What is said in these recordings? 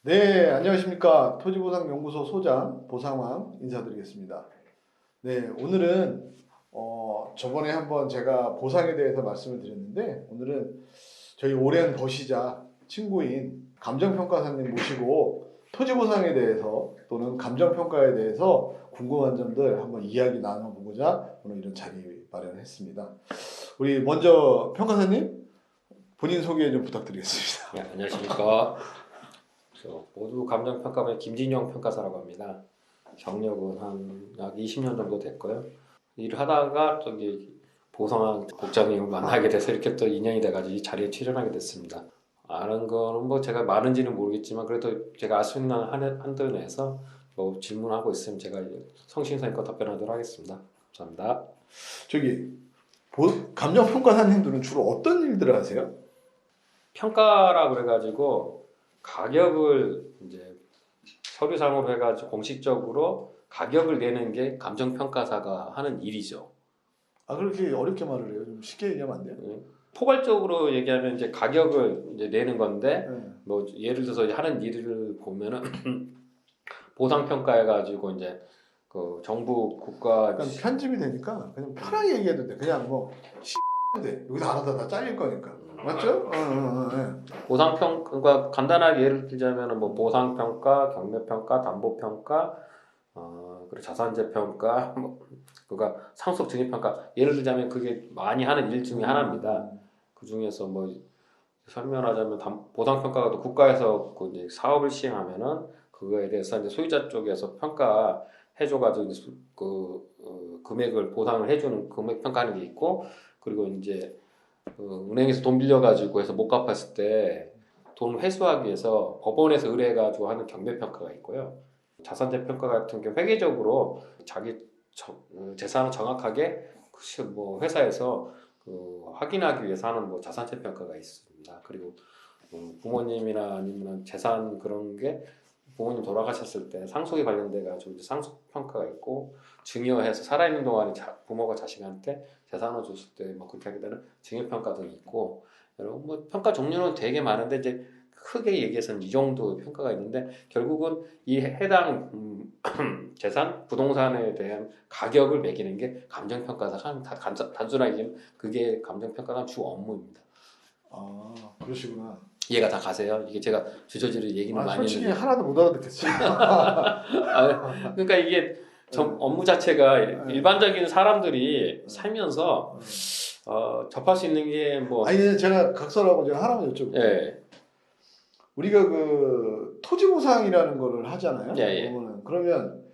네, 안녕하십니까. 토지보상연구소 소장 보상왕 인사드리겠습니다. 네, 오늘은 저번에 한번 제가 보상에 대해서 말씀을 드렸는데 오늘은 저희 오랜 거시자 친구인 감정평가사님 모시고 토지보상에 대해서 또는 감정평가에 대해서 궁금한 점들 한번 이야기 나눠보고자 오늘 이런 자리 마련을 했습니다. 우리 먼저 평가사님 본인 소개 좀 부탁드리겠습니다. 네, 안녕하십니까. 모두 감정평가부의 김진영 평가사라고 합니다. 경력은 한 약 20년 정도 됐고요. 일을 하다가 저기 보상왕 국장님을 만나게 돼서 이렇게 또 인연이 돼가지고 이 자리에 출연하게 됐습니다. 아는 거는 뭐 제가 많은지는 모르겠지만 그래도 제가 알 수 있는 한도 내에서 뭐 질문하고 있으면 제가 성심성의껏 답변하도록 하겠습니다. 감사합니다. 저기 감정평가사님들은 주로 어떤 일들을 하세요? 평가라 그래가지고 가격을 이제 서류상으로 해가지고 공식적으로 가격을 내는 게 감정평가사가 하는 일이죠. 아, 그렇게 어렵게 말을 해요? 좀 쉽게 얘기하면 안 돼요? 포괄적으로 얘기하면 이제 가격을 이제 내는 건데 네. 뭐 예를 들어서 하는 일을 보면은 보상평가해가지고 이제 그 정부 국가 약간 편집이 되니까 그냥 편하게 얘기해도 돼. 그냥 뭐 돼. 여기서 알아서 다 잘릴 거니까. 맞죠? 보상평가 간단하게 예를 들자면은 뭐 보상평가, 경매평가, 담보평가, 그리고 자산재평가, 뭐 그러니까 상속증여평가 예를 들자면 그게 많이 하는 일 중에 하나입니다. 그 중에서 뭐 설명하자면 보상평가가 또 국가에서 그 이제 사업을 시행하면은 그거에 대해서 이제 소유자 쪽에서 평가해줘가지고 금액을 보상을 해주는 금액 평가하는 게 있고 그리고 이제 은행에서 돈 빌려가지고 해서 못 갚았을 때 돈 회수하기 위해서 법원에서 의뢰해가지고 하는 경매평가가 있고요. 자산재평가 같은 경우 회계적으로 자기 재산을 정확하게 뭐 회사에서 확인하기 위해서 하는 뭐 자산재평가가 있습니다. 그리고 부모님이나 아니면 재산 그런 게 부모님 돌아가셨을 때 상속에 관련돼 가지고 이제 상속평가가 있고 증여해서 살아있는 동안에 부모가 자식한테 재산을 줬을 때 뭐 그렇게 하게 되는 증여평가 등이 있고 여러분 뭐 평가 종류는 되게 많은데 이제 크게 얘기해서는 이 정도 평가가 있는데 결국은 이 해당 재산 부동산에 대한 가격을 매기는 게 감정평가사가 하는 단순하게 얘기하면 그게 감정평가가 주 업무입니다. 아, 그러시구나. 이해가 다 가세요? 이게 제가 주저지르 얘기는 많이 솔직히 했는데 하나도 못 알아듣겠지. 그러니까 이게 업무 자체가 일반적인 사람들이 살면서 접할 수 있는 게 뭐 아니, 제가 각설하고 제가 하나만 여쭤볼게요. 예. 우리가 그 토지보상이라는 거를 하잖아요. 예. 그러면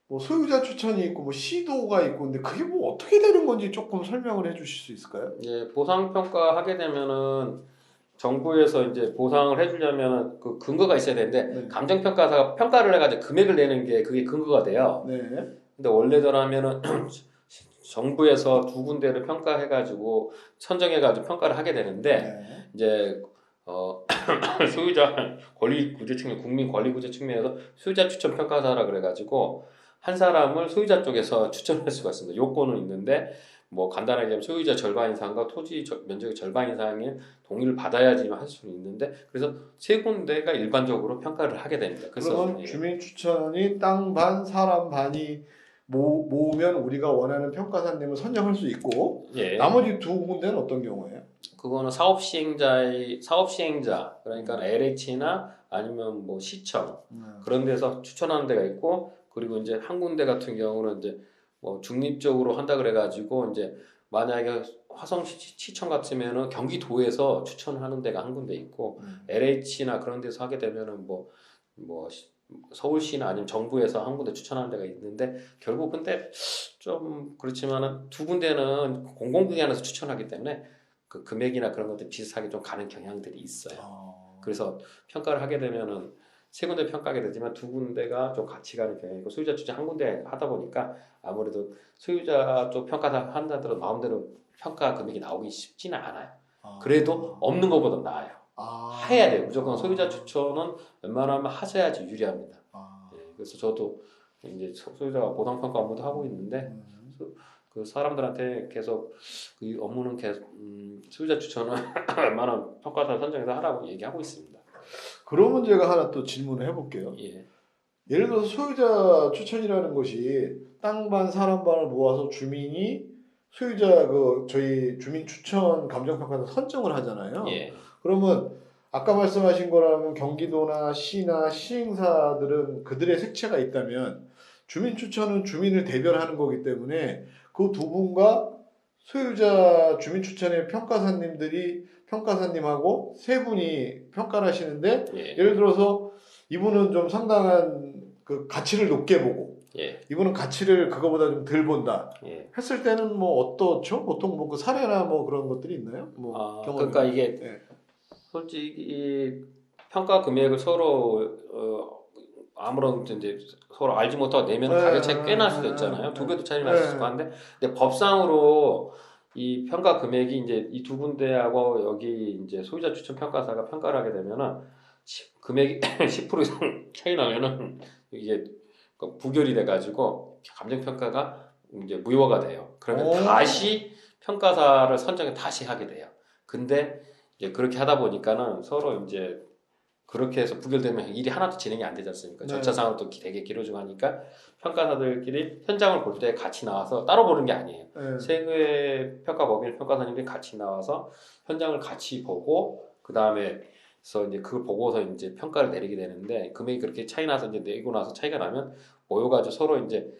뭐 소유자 추천이 있고 뭐 시도가 있고 근데 그게 뭐 어떻게 되는 건지 조금 설명을 해 주실 수 있을까요? 예, 보상평가 하게 되면은 정부에서 이제 보상을 해주려면 그 근거가 있어야 되는데 네. 감정평가사가 평가를 해가지고 금액을 내는 게 그게 근거가 돼요. 네. 근데 원래대로라면은 정부에서 두 군데를 평가해가지고 선정해가지고 평가를 하게 되는데 네. 이제 소유자 권리 구제 측면, 국민 권리 구제 측면에서 소유자 추천 평가사라 그래가지고 한 사람을 소유자 쪽에서 추천할 수가 있습니다. 요건은 있는데 뭐 간단하게 하면 소유자 절반 이상과 토지 면적의 절반 이상의 동의를 받아야지만 할 수는 있는데 그래서 세 군데가 일반적으로 평가를 하게 됩니다. 그래서 그러면 주민 추천이 땅 반, 사람 반이 모으면 우리가 원하는 평가사님을 선정할 수 있고 예. 나머지 두 군데는 어떤 경우예요? 그거는 사업 시행자 그러니까 LH나 아니면 뭐 시청 그런 데서 추천하는 데가 있고 그리고 이제 한 군데 같은 경우는 이제 뭐 중립적으로 한다 그래가지고 이제 만약에 화성시청 같으면은 경기도에서 추천하는 데가 한 군데 있고 LH나 그런 데서 하게 되면은 뭐 서울시나 아니면 정부에서 한 군데 추천하는 데가 있는데 결국 근데 좀 그렇지만은 두 군데는 공공기관에서 추천하기 때문에 그 금액이나 그런 것들 비슷하게 좀 가는 경향들이 있어요. 그래서 평가를 하게 되면은 세 군데 평가하게 되지만 두 군데가 좀 같이 가는 경향이 있고 소유자 추천 한 군데 하다 보니까 아무래도 소유자 쪽 평가사 한다더라도 마음대로 평가 금액이 나오기 쉽지는 않아요. 그래도 없는 것보다 나아요. 해야 돼요. 무조건 소유자 추천은 웬만하면 하셔야지 유리합니다. 예, 그래서 저도 이제 소유자 보상평가 업무도 하고 있는데 그 사람들한테 계속 그 업무는 계속 소유자 추천은 웬만한 평가사 선정해서 하라고 얘기하고 있습니다. 그러면 제가 하나 또 질문을 해볼게요. 예. 예를 들어서 소유자 추천이라는 것이 땅반 사람반을 모아서 주민이 소유자 저희 주민 추천 감정평가에서 선정을 하잖아요. 예. 그러면 아까 말씀하신 거라면 경기도나 시나 시행사들은 그들의 색채가 있다면 주민 추천은 주민을 대변하는 거기 때문에 그 두 분과 소유자 주민 추천의 평가사님하고 세 분이 평가를 하시는데 예. 예를 들어서 이분은 좀 상당한 그 가치를 높게 보고 예. 이분은 가치를 그거보다 좀 덜 본다 예. 했을 때는 뭐 어떻죠? 보통 뭐 그 사례나 뭐 그런 것들이 있나요? 뭐 경험이. 그러니까 이게 예. 솔직히 평가 금액을 서로 아무런 이제 서로 알지 못하고 내면 가격 차이 꽤 날 수도 있잖아요. 두 배도 차이 날 수 있을 것 같은데, 근데 법상으로 이 평가 금액이 이제 이 두 군데하고 여기 이제 소유자 추천 평가사가 평가를 하게 되면은 금액이 10% 이상 차이 나면은 이게 부결이 돼가지고 감정 평가가 이제 무효가 돼요. 그러면 다시 평가사를 선정해 다시 하게 돼요. 근데 이제 그렇게 하다 보니까는 서로 이제 그렇게 해서 부결되면 일이 하나도 진행이 안 되지 않습니까? 네. 절차상으로 또 되게 길어지고 하니까 평가사들끼리 현장을 볼 때 같이 나와서 따로 보는 게 아니에요. 네. 세 개의 평가법인 평가사님들이 같이 나와서 현장을 같이 보고 그 다음에 그래서 이제 그걸 보고서 이제 평가를 내리게 되는데 금액이 그렇게 차이 나서 이제 내고 나서 차이가 나면 모여가지고 서로 이제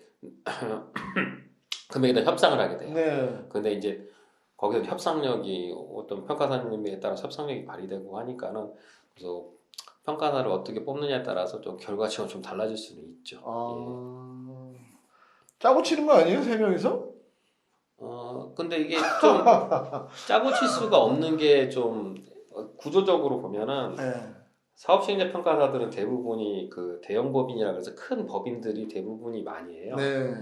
금액에 대한 협상을 하게 돼요. 네. 근데 이제 거기서 협상력이 어떤 평가사님에 따라 협상력이 발휘되고 하니까는 그래서 평가사를 어떻게 뽑느냐에 따라서 좀 결과치가 좀 달라질 수는 있죠. 예. 짜고 치는 거 아니에요? 세 명이서? 근데 이게 좀 짜고 칠 수가 없는 게 좀 구조적으로 보면은 네. 사업시행자 평가사들은 대부분이 그 대형 법인이라 그래서 큰 법인들이 대부분이 많이 해요. 네.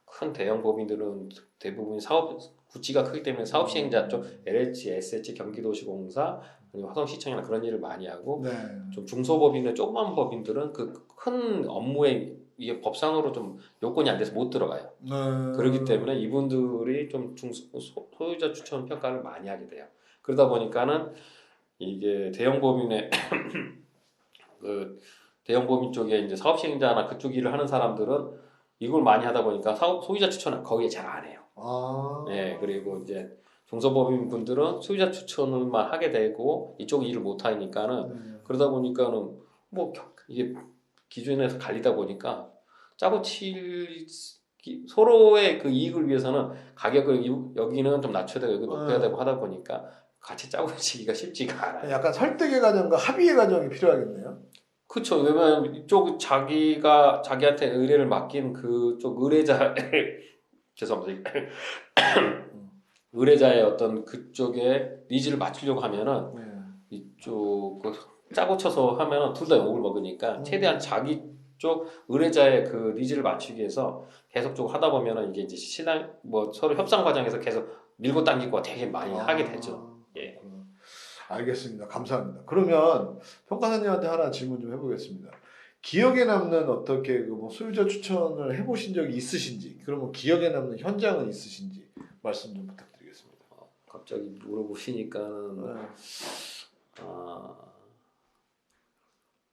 큰 대형 법인들은 대부분 사업 구치가 크기 때문에 사업시행자 쪽 LH, SH, 경기도시공사, 화성시청이나 그런 일을 많이 하고 네. 좀 중소법인의 조그만 법인들은 그 큰 업무에 이게 법상으로 좀 요건이 안 돼서 못 들어가요. 네. 그렇기 때문에 이분들이 좀 소유자 추천 평가를 많이 하게 돼요. 그러다 보니까는 이게 대형 법인의 그 대형 법인 쪽에 이제 사업 시행자나 그쪽 일을 하는 사람들은 이걸 많이 하다 보니까 소유자 추천은 거기에 잘 안 해요. 네, 그리고 이제 중소법인 분들은 소유자 추천을만 하게 되고 이쪽 일을 못 하니까는 그러다 보니까는 뭐 이게 기준에서 갈리다 보니까 짜고 칠 서로의 그 이익을 위해서는 가격을 여기는 좀 낮춰야 되고 여기 높여야 되고 하다 보니까 같이 짜고 치기가 쉽지가 않아요. 약간 설득의 과정과 합의의 과정이 필요하겠네요. 그렇죠. 왜냐면 이쪽 자기한테 의뢰를 맡긴 그쪽 의뢰자 죄송합니다. 의뢰자의 어떤 그쪽에 니즈를 맞추려고 하면은 이쪽 짜고 쳐서 하면은 둘 다 욕을 먹으니까 최대한 자기 쪽 의뢰자의 그 니즈를 맞추기 위해서 계속적으로 하다 보면은 이게 이제 신랑 뭐 서로 협상 과정에서 계속 밀고 당기고 되게 많이 하게 되죠. 예. 알겠습니다. 감사합니다. 그러면 평가사님한테 하나 질문 좀 해보겠습니다. 기억에 남는 어떻게 뭐 소유자 추천을 해보신 적이 있으신지, 그러면 기억에 남는 현장은 있으신지 말씀 좀 부탁드리겠습니다. 갑자기 물어보시니까는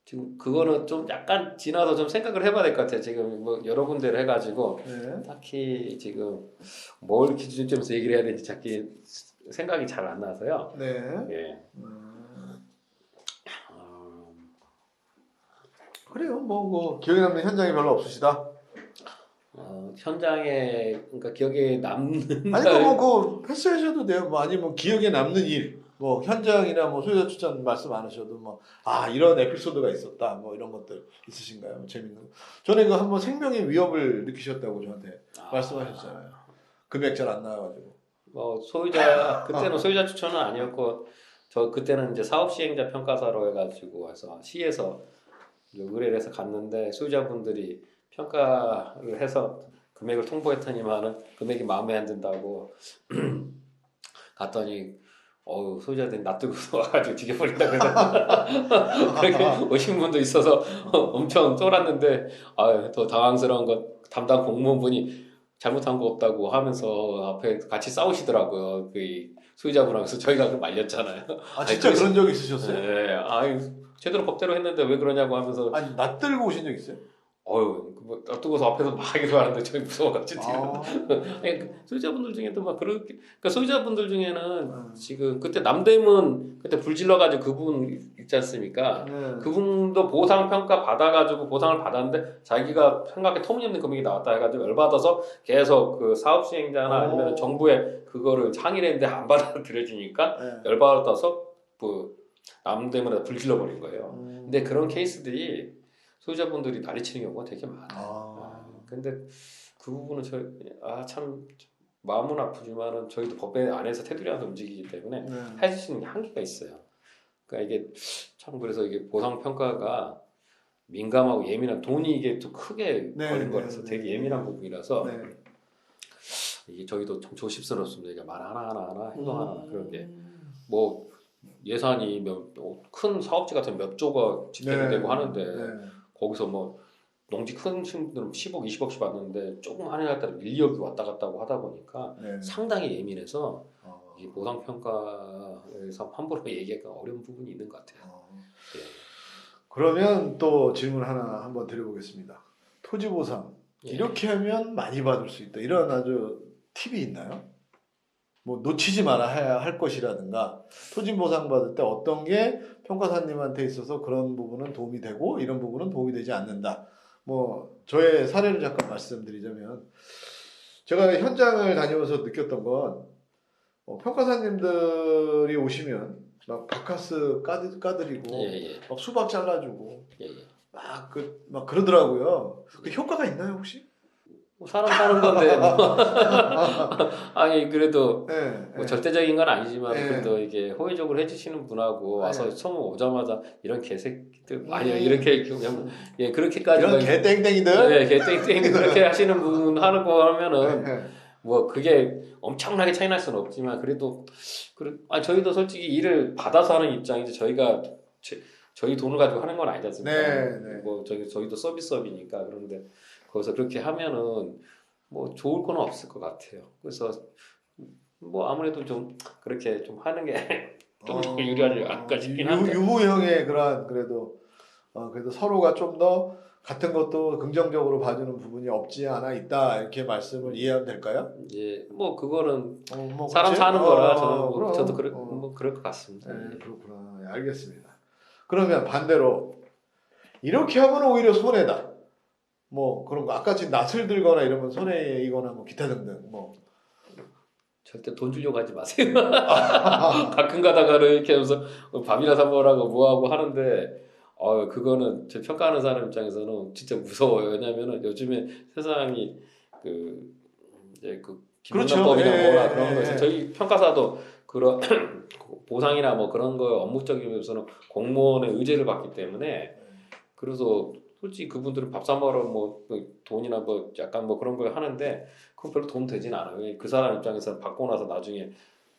지금 그거는 좀 약간 지나서 좀 생각을 해봐야 될 것 같아요. 지금 뭐 여러 군데를 해가지고 딱히 지금 뭘 기준점에서 얘기를 해야 되는지 자기 생각이 잘 안 나서요. 네. 예. 그래요. 뭐 기억에 남는 현장이 별로 없으시다. 현장에 그러니까 기억에 남는 아니 뭐 패스하셔도 돼요. 뭐 아니면 기억에 남는 일, 뭐 현장이나 뭐 소유자 추천 말씀 안 하셔도 뭐 이런 에피소드가 있었다. 뭐 이런 것들 있으신가요? 뭐 재밌는 거. 전에 그 한번 생명의 위협을 느끼셨다고 저한테 말씀하셨잖아요. 금액 잘 안 나와가지고. 그때는 소유자 추천은 아니었고 저 그때는 이제 사업 시행자 평가사로 해가지고 해서 시에서 의뢰를 해서 갔는데 소유자분들이 평가를 해서 금액을 통보했더니만은 금액이 마음에 안 든다고 갔더니 소유자들이 놔두고서 와가지고 죽여버린다 그래서 그렇게 오신 분도 있어서 엄청 쫄았는데 더 당황스러운 건 담당 공무원분이 잘못한 거 없다고 하면서 앞에 같이 싸우시더라고요. 그 소유자분하고서 저희가 그 말렸잖아요. 아 진짜 아니, 그런 적 있으셨어요? 네, 아유 제대로 법대로 했는데 왜 그러냐고 하면서 아니 낯들고 오신 적 있어요? 어휴 뭐 뜨고서 앞에서 막 얘기를 하는데 저희 무서워가지고 아, 소유자분들 중에도 막 그렇게 그러니까 소유자분들 중에는 지금 그때 남대문 그때 불 질러가지고 그분 있지 않습니까? 네. 그분도 보상 평가 받아가지고 보상을 받았는데 자기가 생각에 터무니없는 금액이 나왔다 해가지고 열받아서 계속 그 사업 수행자나 아니면 정부에 그거를 항의를 했는데 안 받아들여지니까 네. 열받아서 그 남대문에 불 질러버린 거예요. 근데 그런 케이스들이 소유자분들이 난리치는 경우가 되게 많아요. 근데 그 부분은 참 마음은 아프지만은 저희도 법에 안에서 테두리 안에서 움직이기 때문에 네. 할 수 있는 게 한계가 있어요. 그러니까 이게 참 그래서 이게 보상 평가가 민감하고 예민한 돈이 이게 또 크게 네, 걸린 네, 거라서 네, 되게 네. 예민한 부분이라서 네. 이게 저희도 좀 조심스럽습니다. 이게 말 하나 행동 하나 그런 게 뭐 예산이 큰 사업지 같은 몇 조가 집행이 되고 하는데 네. 거기서 뭐 농지 큰 분들은 10억, 20억씩 받는데 조금 할인할 때는 1억이 왔다 갔다고 하다 보니까 네. 상당히 예민해서 이 보상 평가에서 함부로 얘기하기가 어려운 부분이 있는 것 같아요. 예. 그러면 또 질문 하나 한번 드려보겠습니다. 토지 보상 예. 이렇게 하면 많이 받을 수 있다. 이런 아주 팁이 있나요? 뭐 놓치지 말아야 할 것이라든가 토지 보상 받을 때 어떤 게 평가사님한테 있어서 그런 부분은 도움이 되고 이런 부분은 도움이 되지 않는다. 뭐 저의 사례를 잠깐 말씀드리자면 제가 현장을 다니면서 느꼈던 건 평가사님들이 오시면 막 바카스 까드리고 예. 막 수박 잘라주고 예. 막 그러더라고요. 그 효과가 있나요 혹시? 뭐 사람 사는 건데 뭐. 아니 그래도 네, 뭐 네. 절대적인 건 아니지만 네. 그래도 이게 호의적으로 해주시는 분하고 와서 네. 처음 오자마자 이런 개새끼들 아니 이렇게 그냥 예 그렇게까지 이런 개땡땡이들? 예 개땡땡이 그렇게 하시는 분 하는 거 하면은 네. 뭐 그게 엄청나게 차이 날 수는 없지만 그래도 저희도 솔직히 일을 받아서 하는 입장이지 저희가 저희 돈을 가지고 하는 건 아니지 않습니까? 네. 뭐 저희도 서비스업이니까 그런데 거기서 그렇게 하면은 뭐 좋을 건 없을 것 같아요. 그래서 뭐 아무래도 좀 그렇게 좀 하는 게 좀 유리하지 않을까 싶긴 한데. 유무형의 그런 그래도 서로가 좀 더 같은 것도 긍정적으로 봐주는 부분이 없지 않아 있다 이렇게 말씀을 이해하면 될까요? 예, 뭐 그거는 뭐 사람 그치? 사는 거라 저는 뭐 그럼. 저도 뭐 그럴 것 같습니다. 네, 예. 그렇구나. 네, 알겠습니다. 그러면 반대로 이렇게 하면 오히려 손해다. 뭐 그런 거 아까 지금 낯을 들거나 이러면 손해이거나 뭐 기타 등등 뭐 절대 돈 주려고 하지 마세요. 가끔 가다가는 이렇게 하면서 밥이나 사 먹으라고 뭐하고 하는데 그거는 제 평가하는 사람 입장에서는 진짜 무서워요. 왜냐면은 요즘에 세상이 이제 기본법이나 그렇죠. 뭐나 그런 거에서 저희 평가사도 그런 보상이나 뭐 그런 거 업무적인 면에서는 공무원의 의제를 받기 때문에 그래서 솔직히 그분들은 밥 사 먹으러 뭐 돈이나 뭐 약간 뭐 그런 걸 하는데 그건 별로 도움 되진 않아요. 그 사람 입장에서 받고 나서 나중에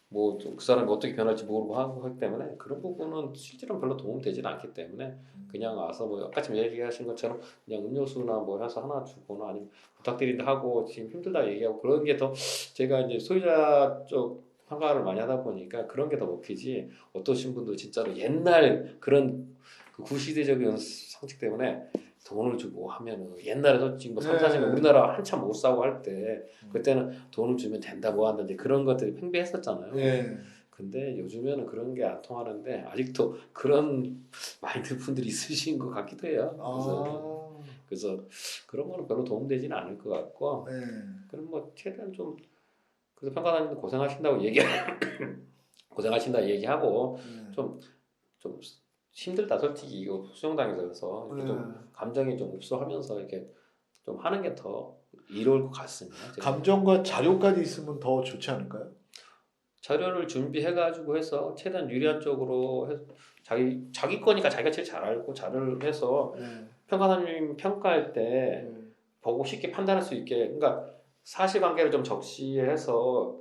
뭐 그 사람이 어떻게 변할지 모르고 하기 때문에 그런 부분은 실제로는 별로 도움 되진 않기 때문에 그냥 와서 뭐 아까 지금 얘기하신 것처럼 그냥 음료수나 뭐 해서 하나 주거나 아니면 부탁드린다 하고 지금 힘들다 얘기하고 그런 게 더 제가 이제 소유자 쪽 평가를 많이 하다 보니까 그런 게 더 먹히지 어떠신 분도 진짜로 옛날 그런 그 구시대적인 상식 때문에 돈을 주고 하면은 옛날에 솔직히 뭐 3, 40년 우리나라 한참 못 사고 할 때 그때는 돈을 주면 된다 뭐 한다든지 그런 것들이 팽배했었잖아요. 네. 근데 요즘에는 그런 게 안 통하는데 아직도 그런 마인드 분들이 있으신 것 같기도 해요. 그래서 그런 거는 별로 도움되지는 않을 것 같고 네. 그럼 뭐 최대한 좀 그래서 평가사님도 고생하신다고 고생하신다 얘기하고 좀 힘들다 솔직히 이거 수용당해서 이렇게 좀 감정이 좀 흡수하면서 이렇게 좀 하는 게 더 이로울 것 같습니다. 감정과 자료까지 있으면 더 좋지 않을까요? 자료를 준비해가지고 해서 최대한 유리한 쪽으로 자기 거니까 자기가 제일 잘 알고 자료를 해서 평가사님 평가할 때 보고 쉽게 판단할 수 있게 그러니까 사실관계를 좀 적시해서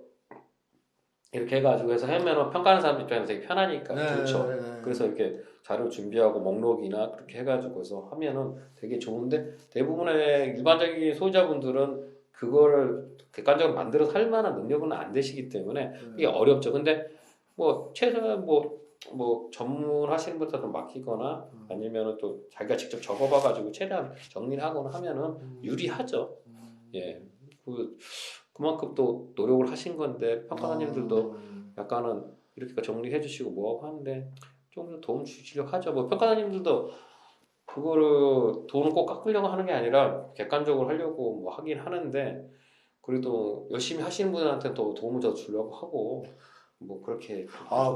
이렇게 해가지고 해서 하면 평가하는 사람 입장에서 되게 편하니까 좋죠. 그래서 이렇게 자료 준비하고 목록이나 그렇게 해가지고 해서 하면은 되게 좋은데 대부분의 일반적인 소유자분들은 그거를 객관적으로 만들어서 할 만한 능력은 안 되시기 때문에 이게 어렵죠. 근데 뭐 최소한 뭐 전문하시는 분한테 맡기거나 아니면은 또 자기가 직접 적어봐가지고 최대한 정리하거나 하면은 유리하죠. 예, 그만큼 또 노력을 하신 건데 평가사님들도 약간은 이렇게 정리해주시고 뭐하고 하는데 좀 더 도움 주시려고 하죠. 뭐 평가사님들도 그거를 돈을 꼭 깎으려고 하는 게 아니라 객관적으로 하려고 뭐 하긴 하는데 그래도 열심히 하시는 분한테 또 도움을 더 주려고 하고 뭐 그렇게.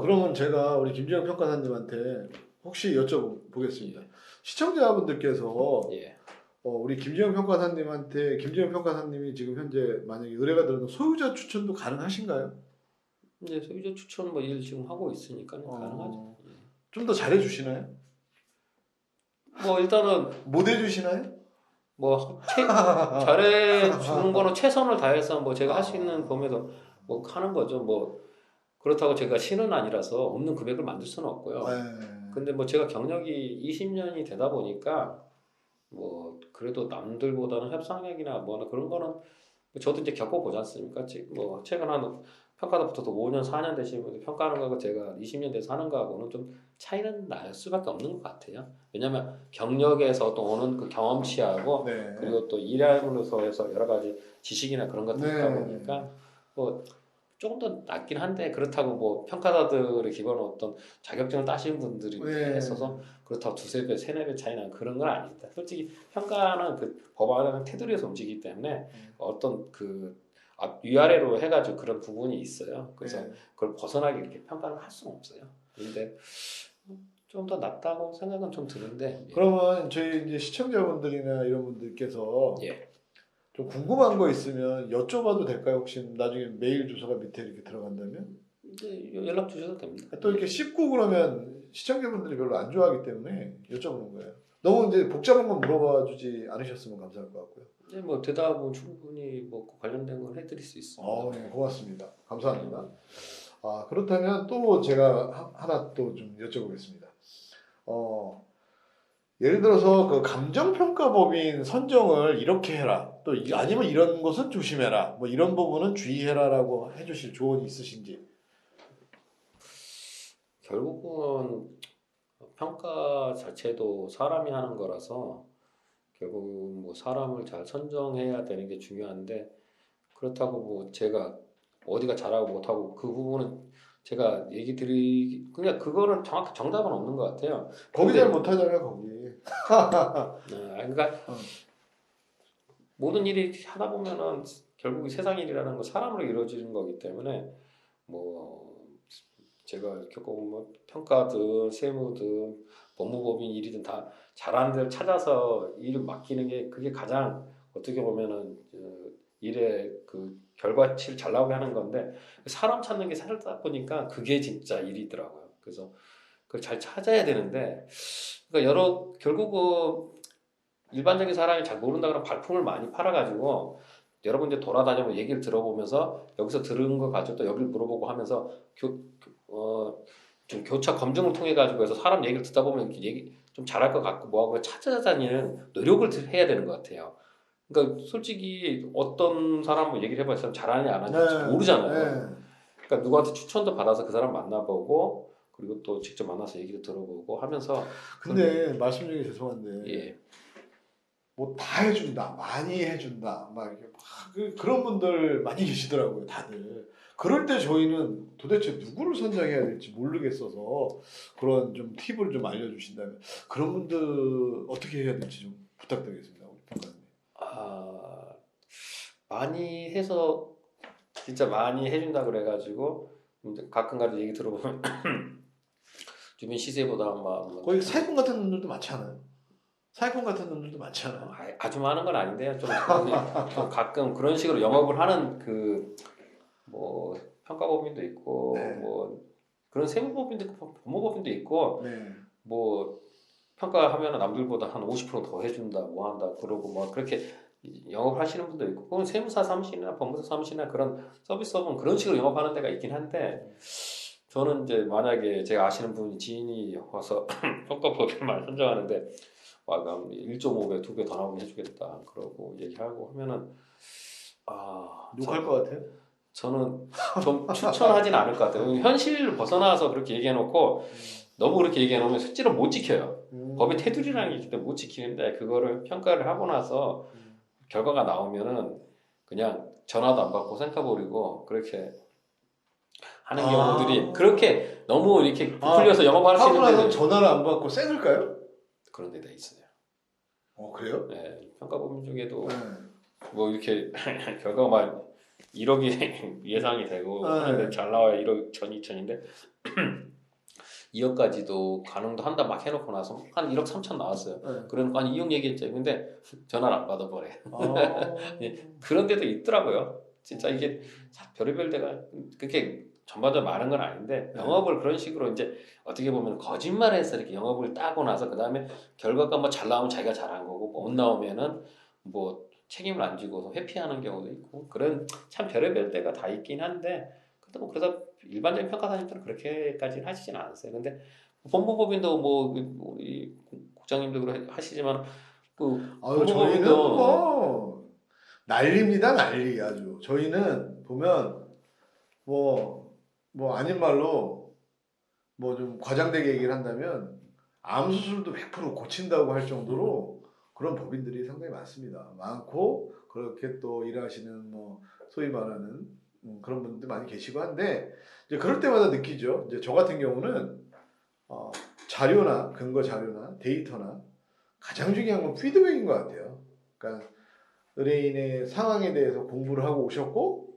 그러면 제가 우리 김지영 평가사님한테 혹시 여쭤보겠습니다. 시청자분들께서 예. 우리 김지영 평가사님한테 김지영 평가사님이 지금 현재 만약에 의뢰가 들어도 소유자 추천도 가능하신가요? 이제 소유자 추천 뭐 일 지금 하고 있으니까 가능하죠. 좀 더 잘해주시나요? 뭐 일단은 못 해주시나요? 뭐 잘해주는 거는 최선을 다해서 뭐 제가 할 수 있는 범위에서 뭐 하는 거죠. 뭐 그렇다고 제가 신은 아니라서 없는 금액을 만들 수는 없고요. 근데 뭐 제가 경력이 20년이 되다 보니까 뭐 그래도 남들보다는 협상력이나 뭐나 그런 거는 저도 이제 겪어보지 않습니까? 뭐 최근 한 평가다부터도 5년, 4년 되신 분들 평가하는 거하고 제가 20년 돼서 하는 거하고는 좀 차이는 날 수밖에 없는 것 같아요. 왜냐하면 경력에서 또 오는 그 경험치하고 네. 그리고 또 일함으로서 해서 여러 가지 지식이나 그런 것들이 있다 보니까 뭐 조금 더 낫긴 한데 그렇다고 뭐 평가자들의 기본은 어떤 자격증을 따신 분들이 있어서 그렇다고 두세 배, 세네 배 차이나 그런 건 아닙니다. 솔직히 평가는 그 법안의 테두리에서 움직이기 때문에 어떤 그 위아래로 해가지고 그런 부분이 있어요. 그래서 그걸 벗어나게 이렇게 평가를 할 수는 없어요. 근데 좀 더 낫다고 생각은 좀 드는데. 그러면 저희 이제 시청자분들이나 이런 분들께서 좀 궁금한 거 있으면 여쭤봐도 될까요? 혹시 나중에 메일 주소가 밑에 이렇게 들어간다면? 이제 연락 주셔도 됩니다. 또 이렇게 씹고 그러면 시청자분들이 별로 안 좋아하기 때문에 여쭤보는 거예요. 너무 이제 복잡한 건 물어봐 주지 않으셨으면 감사할 것 같고요. 네, 뭐 대답은 충분히 뭐 관련된 건 해드릴 수 있습니다. 네, 고맙습니다. 감사합니다. 그렇다면 또 제가 하나 또 좀 여쭤보겠습니다. 예를 들어서 그 감정평가법인 선정을 이렇게 해라. 또 아니면 이런 것은 조심해라. 뭐 이런 부분은 주의해라라고 해주실 조언이 있으신지. 결국은 평가 자체도 사람이 하는 거라서 결국 뭐 사람을 잘 선정해야 되는 게 중요한데 그렇다고 뭐 제가 어디가 잘하고 못하고 그 부분은 제가 얘기 그냥 그거는 정확히 정답은 없는 것 같아요. 거기 잘 못하잖아요, 거기. 그러니까 모든 일이 하다 보면은 결국 세상 일이라는 건 사람으로 이루어지는 거기 때문에 뭐 제가 겪어본 뭐 평가든 세무든 법무법인 일이든 다 잘하는 데를 찾아서 일을 맡기는 게 그게 가장 어떻게 보면은 일의 그 결과치를 잘 나오게 하는 건데 사람 찾는 게 살다 보니까 그게 진짜 일이더라고요. 그래서 그걸 잘 찾아야 되는데 그러니까 결국은 일반적인 사람이 잘 모른다 그러면 발품을 많이 팔아가지고 여러분 이제 돌아다니면서 얘기를 들어보면서 여기서 들은 거 가지고 또 여기를 물어보고 하면서 좀 교차 검증을 통해 가지고 해서 사람 얘기를 듣다 보면 이렇게 얘기 좀 잘할 것 같고 뭐하고 찾아다니는 노력을 해야 되는 것 같아요. 그러니까 솔직히 어떤 사람하고 얘기를 해봐야 잘하냐 안 하는지 모르잖아요. 그러니까 누구한테 추천도 받아서 그 사람 만나보고 그리고 또 직접 만나서 얘기도 들어보고 하면서. 근데 말씀 중에 죄송한데 뭐 다 해준다, 많이 해준다, 막 이렇게 그런 분들 많이 계시더라고요, 다들. 그럴 때 저희는 도대체 누구를 선정해야 될지 모르겠어서 그런 좀 팁을 좀 알려주신다면 그런 분들 어떻게 해야 될지 좀 부탁드리겠습니다, 우리 평가님. 많이 해서 진짜 많이 해준다 그래가지고 가끔가다 얘기 들어보면 주변 시세보다 막 거의 사기꾼 같은 분들도 많지 않아요? 사기꾼 같은 분들도 많지 않아요? 아주 많은 건 아닌데요. 좀 가끔 그런 식으로 영업을 하는 그 뭐 평가법인도 있고 뭐 그런 세무법인도 있고 법무법인도 있고 뭐 평가하면 남들보다 한 50%더 해준다 뭐 한다 그러고 뭐 그렇게 영업을 하시는 분도 있고 그건 세무사 사무실이나 법무사 사무실이나 그런 서비스업은 그런 식으로 영업하는 데가 있긴 한데 저는 이제 만약에 제가 아시는 분이 지인이 와서 평가법인만 선정하는데 와 그럼 1.5배, 2배 더 나오게 해주겠다 그러고 얘기하고 하면은 누가 할 것 같아요? 저는 좀 추천하진 않을 것 같아요. 현실을 벗어나서 그렇게 얘기해놓고 너무 그렇게 얘기해놓으면 실제로 못 지켜요. 법의 테두리라는 게 있기 때문에 못 지키는데 그거를 평가를 하고 나서 결과가 나오면은 그냥 전화도 안 받고 생각해버리고 그렇게 하는 경우들이 그렇게 너무 이렇게 부풀려서 영업할 수 하고 있는 나서 데는 전화를 안 받고 쌩을까요? 그런 데가 있어요. 그래요? 네, 평가법인 중에도 네. 뭐 이렇게 결과가 막 1억이 예상이 되고 하는데 잘 나와야 1억 1천 2천인데 2억까지도 가능도 한다 막 해놓고 나서 한 1억 3천 나왔어요. 그러니까 한 2억 얘기했죠. 근데 전화를 안 받아버려. 그런 데도 있더라고요. 진짜 이게 별의별 데가 그렇게 전반적으로 많은 건 아닌데 영업을 그런 식으로 이제 어떻게 보면 거짓말해서 이렇게 영업을 따고 나서 그 다음에 결과가 뭐 잘 나오면 자기가 잘한 거고 못 나오면은 뭐 책임을 안 지고서 회피하는 경우도 있고 그런 참 별의별 데가 다 있긴 한데 근데 뭐 그래서 일반적인 평가사님들은 그렇게까지는 하시진 않았어요. 근데 법무법인도 뭐 우리 국장님도 그래 하시지만 그 저희는 뭐 난리입니다, 난리 아주. 저희는 보면 뭐 아닌 말로 뭐 좀 과장되게 얘기를 한다면 암 수술도 100% 고친다고 할 정도로 그런 법인들이 상당히 많습니다. 많고 그렇게 또 일하시는 뭐 소위 말하는 그런 분들 많이 계시고 한데 이제 그럴 때마다 느끼죠. 이제 저 같은 경우는 자료나 근거 자료나 데이터나 가장 중요한 건 피드백인 것 같아요. 그러니까 의뢰인의 상황에 대해서 공부를 하고 오셨고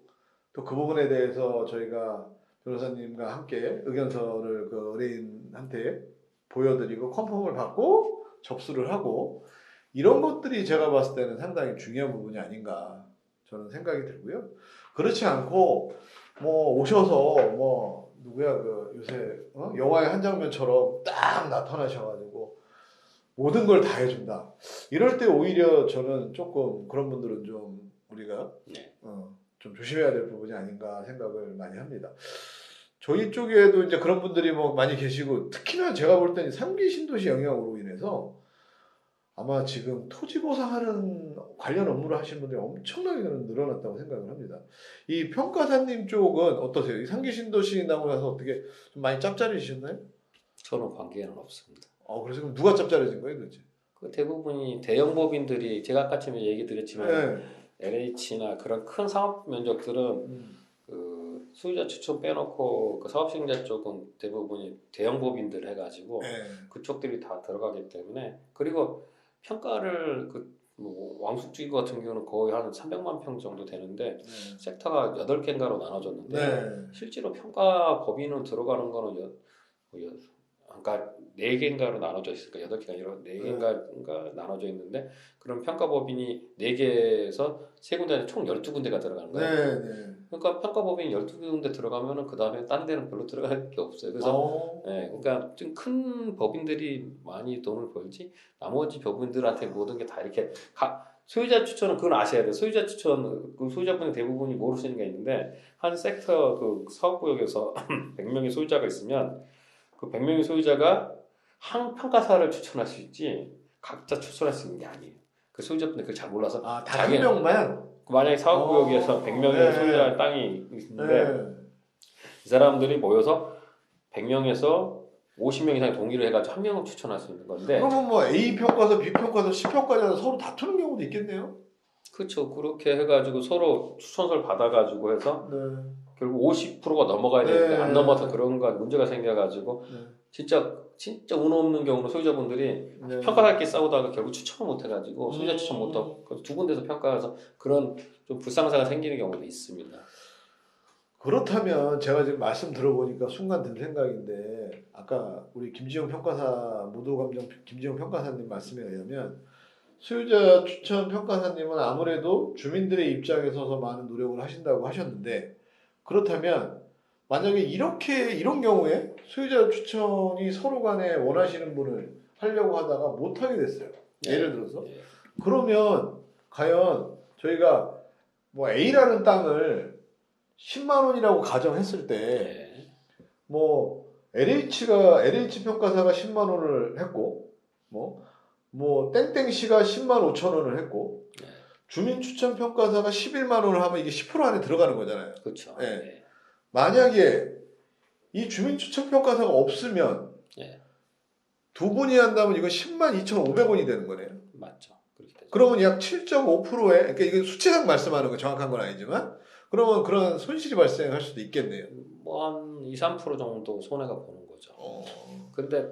또 그 부분에 대해서 저희가 변호사님과 함께 의견서를 그 의뢰인한테 보여드리고 컨펌을 받고 접수를 하고 이런 것들이 제가 봤을 때는 상당히 중요한 부분이 아닌가 저는 생각이 들고요. 그렇지 않고 뭐 오셔서 뭐 누구야 그 요새 영화의 한 장면처럼 딱 나타나셔가지고 모든 걸 다 해준다. 이럴 때 오히려 저는 조금 그런 분들은 좀 우리가 좀 조심해야 될 부분이 아닌가 생각을 많이 합니다. 저희 쪽에도 이제 그런 분들이 뭐 많이 계시고 특히나 제가 볼 때는 3기 신도시 영향으로 인해서 아마 지금 토지 보상하는 관련 업무를 하시는 분들이 엄청나게 늘어났다고 생각을 합니다. 이 평가사님 쪽은 어떠세요? 이 3기 신도시 나고 나서 어떻게 좀 많이 짭짤해지셨나요? 저는 관계는 없습니다. 그래서 그럼 누가 짭짤해진 거예요, 도대체? 그 대부분이 대형 법인들이 제가 아까 전에 얘기 드렸지만 LH나 그런 큰 사업 면적들은 그 소유자 추천 빼놓고 그 사업시행자 쪽은 대부분이 대형 법인들 해가지고 그쪽들이 다 들어가기 때문에 그리고 평가를 뭐 왕숙주기구 같은 경우는 거의 한 300만 평 정도 되는데 섹터가 8개인가로 나눠졌는데 실제로 평가 법인은 들어가는 거는 그러니까 4개인가로 나눠져 있으니까 8개가 아니라 4개인가 나눠져 있는데 그럼 평가법인이 4개에서 3군데 총 12군데가 들어가는 거예요. 그러니까 평가법인이 12군데 들어가면은 그 다음에 딴 데는 별로 들어갈 게 없어요. 그래서 그러니까 좀 큰 법인들이 많이 돈을 벌지 나머지 법인들한테 모든 게 다 이렇게 소유자 추천은 그건 아셔야 돼요. 소유자 추천 그 소유자분의 대부분이 모르시는 게 있는데 한 섹터 그 사업구역에서 100명의 소유자가 있으면 그 100명의 소유자가 한 평가사를 추천할 수 있지 각자 추천할 수 있는 게 아니에요. 그 소유자분들 그걸 잘 몰라서 다 한 명만? 만약에 사업구역에서 100명의 소유자 땅이 있는데 이 사람들이 모여서 100명에서 50명 이상의 동의를 해가지고 한 명을 추천할 수 있는 건데 그러면 뭐 A 평가서, B 평가서, C 평가서 서로 다투는 경우도 있겠네요? 그렇죠. 그렇게 해가지고 서로 추천서를 받아가지고 해서 결국 50%가 넘어가야 되는데 안 넘어서 그런 거 문제가 생겨가지고 진짜 운 없는 경우는 소유자분들이 평가할게 싸우다가 결국 추천을 못 해가지고 소유자 추천 못하고 두 군데서 평가해서 그런 좀 불상사가 생기는 경우도 있습니다. 그렇다면 제가 지금 말씀 들어보니까 순간 든 생각인데 아까 우리 김지영 평가사 모두감정 김지영 평가사님 말씀에 의하면 소유자 추천 평가사님은 아무래도 주민들의 입장에 서서 많은 노력을 하신다고 하셨는데 그렇다면 만약에 이런 경우에 소유자 추천이 서로 간에 원하시는 분을 하려고 하다가 못하게 됐어요. 예를 들어서 그러면 과연 저희가 뭐 A라는 땅을 10만 원이라고 가정했을 때 뭐 LH 평가사가 10만 원을 했고 뭐 땡땡씨가 10만 5천 원을 했고 주민추천평가사가 11만 원을 하면 이게 10% 안에 들어가는 거잖아요. 그렇죠. 예. 예. 만약에 이 주민추천평가사가 없으면 예. 두 분이 한다면 이거 10만 2,500원이 되는 거네요. 맞죠. 그렇게 되죠. 그러면 약 7.5%에, 그러니까 이게 수치상 말씀하는 거 정확한 건 아니지만, 그러면 그런 손실이 발생할 수도 있겠네요. 뭐한 2, 3% 정도 손해가 보는 거죠. 어. 근데